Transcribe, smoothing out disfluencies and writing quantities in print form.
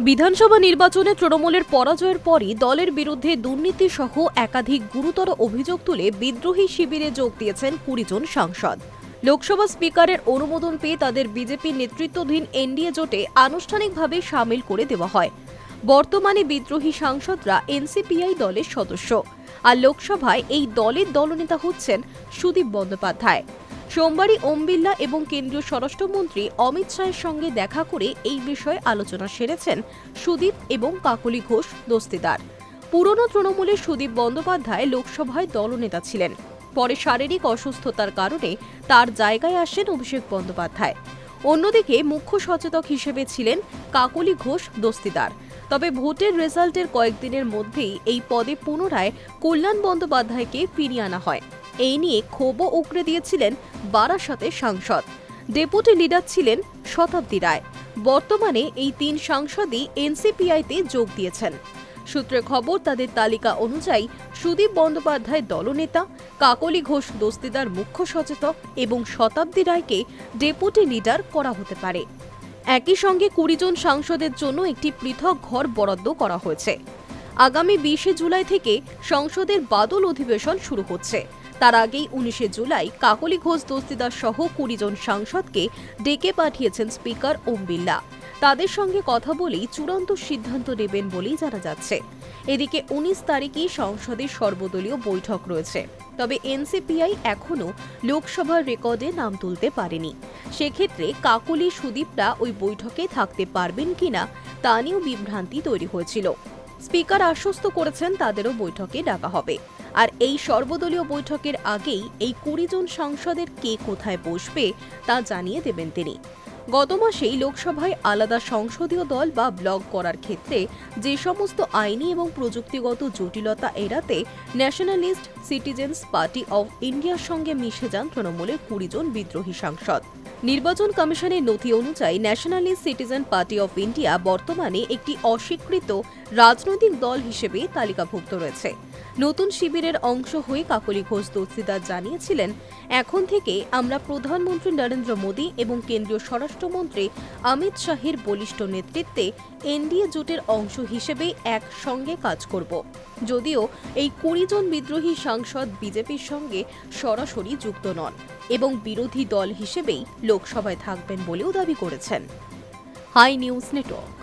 বিধানসভা নির্বাচনে তৃণমূলের পরাজয়ের পরই দলের বিরুদ্ধে দুর্নীতি সহ একাধিক গুরুতর অভিযোগ তুলে বিদ্রোহী শিবিরে যোগ দিয়েছেন ২০ জন সাংসদ। লোকসভা স্পিকারের অনুমোদন পেয়ে তাদের বিজেপি নেতৃত্বাধীন এনডিএ জোটে আনুষ্ঠানিকভাবে সামিল করে দেওয়া হয়। বর্তমানে বিদ্রোহী সাংসদরা এনসিপিআই দলের সদস্য, আর লোকসভায় এই দলের দলনেতা হচ্ছেন সুদীপ বন্দ্যোপাধ্যায়। সোমবারই ওম বিড়লা এবং কেন্দ্রীয় স্বরাষ্ট্রমন্ত্রী অমিত শাহের সঙ্গে দেখা করে এই বিষয়ে আলোচনা সেরেছেন সুদীপ এবং কাকলি ঘোষ দস্তিদার। পুরনো তৃণমূলের সুদীপ বন্দ্যোপাধ্যায় লোকসভায় দলনেতা ছিলেন। পরে শারীরিক অসুস্থতার কারণে তার জায়গায় আসেন অভিষেক বন্দ্যোপাধ্যায়। অন্যদিকে মুখ্য সচেতক হিসেবে ছিলেন কাকলি ঘোষ দস্তিদার। তবে ভোটের রেজাল্টের কয়েকদিনের মধ্যেই এই পদে পুনরায় কল্যাণ বন্দ্যোপাধ্যায়কে ফিরিয়ে আনা হয়। এই নিয়ে ক্ষোভও উগরে দিয়েছিলেন বারাসতের সাংসদ। ডেপুটি লিডার ছিলেন শতাব্দী রায়। বর্তমানে এই ৩ সাংসদই এনসিপিআইতে যোগ দিয়েছেন। সূত্রে খবর, তাদের তালিকা অনুযায়ী সুদীপ বন্দ্যোপাধ্যায় দলনেতা, কাকলি ঘোষ দস্তিদার মুখ্য সচেতক এবং শতাব্দী রায়কে ডেপুটি লিডার করা হতে পারে। একই সঙ্গে ২০ জন সাংসদের জন্য একটি পৃথক ঘর বরাদ্দ করা হয়েছে। আগামী ২০ জুলাই থেকে সংসদের বাদল অধিবেশন শুরু হচ্ছে। তার আগেই ১৯ জুলাই কাকলি ঘোষ দস্তিদার সহ ২০ জন সাংসদকে ডেকে পাঠিয়েছেন স্পিকার ওম বিড়লা। তাদের সঙ্গে কথা বলেই চূড়ান্ত সিদ্ধান্ত নেবেন বলেই জানা যাচ্ছে। এদিকে ১৯ তারিখেই সংসদের সর্বদলীয় বৈঠক রয়েছে। তবে এনসিপিআই এখনও লোকসভার রেকর্ডে নাম তুলতে পারেনি। সেক্ষেত্রে কাকলি সুদীপরা ওই বৈঠকে থাকতে পারবেন কিনা তা নিয়েও বিভ্রান্তি তৈরি হয়েছিল। স্পিকার আশ্বস্ত করেছেন তাদেরও বৈঠকে ডাকা হবে। আর এই সর্বদলীয় বৈঠকের আগেই এই ২০ জন সাংসদের কে কোথায় বসবে তা জানিয়ে দেবেন তিনি। গত মাসেই লোকসভায় আলাদা সংসদীয় দল বা ব্লক করার ক্ষেত্রে যে সমস্ত আইনি এবং প্রযুক্তিগত জটিলতা এড়াতে ন্যাশনালিস্ট সিটিজেন্স পার্টি অব ইন্ডিয়ার সঙ্গে মিশে যান তৃণমূলের ২০ জন বিদ্রোহী সাংসদ। নির্বাচন কমিশনের নথি অনুযায়ী nationalist citizen party of India বর্তমানে একটি অস্বীকৃত রাজনৈতিক দল হিসেবে তালিকাভুক্ত রয়েছে। নতুন শিবিরের অংশ হয়ে কাকলি ঘোষ দস্তিদার জানিয়েছিলেন, এখন থেকে আমরা প্রধানমন্ত্রী নরেন্দ্র মোদী এবং কেন্দ্রীয় স্বরাষ্ট্রমন্ত্রী অমিত শাহের বলিষ্ঠ নেতৃত্বে এনডিএ জোটের অংশ হিসেবে একসঙ্গে কাজ করব। যদিও এই ২০ জন বিদ্রোহী সাংসদ বিজেপির সঙ্গে সরাসরি যুক্ত নন এবং বিরোধী দল হিসেবেই লোকসভায় থাকবেন বলেও দাবি করেছেন। Hi news network.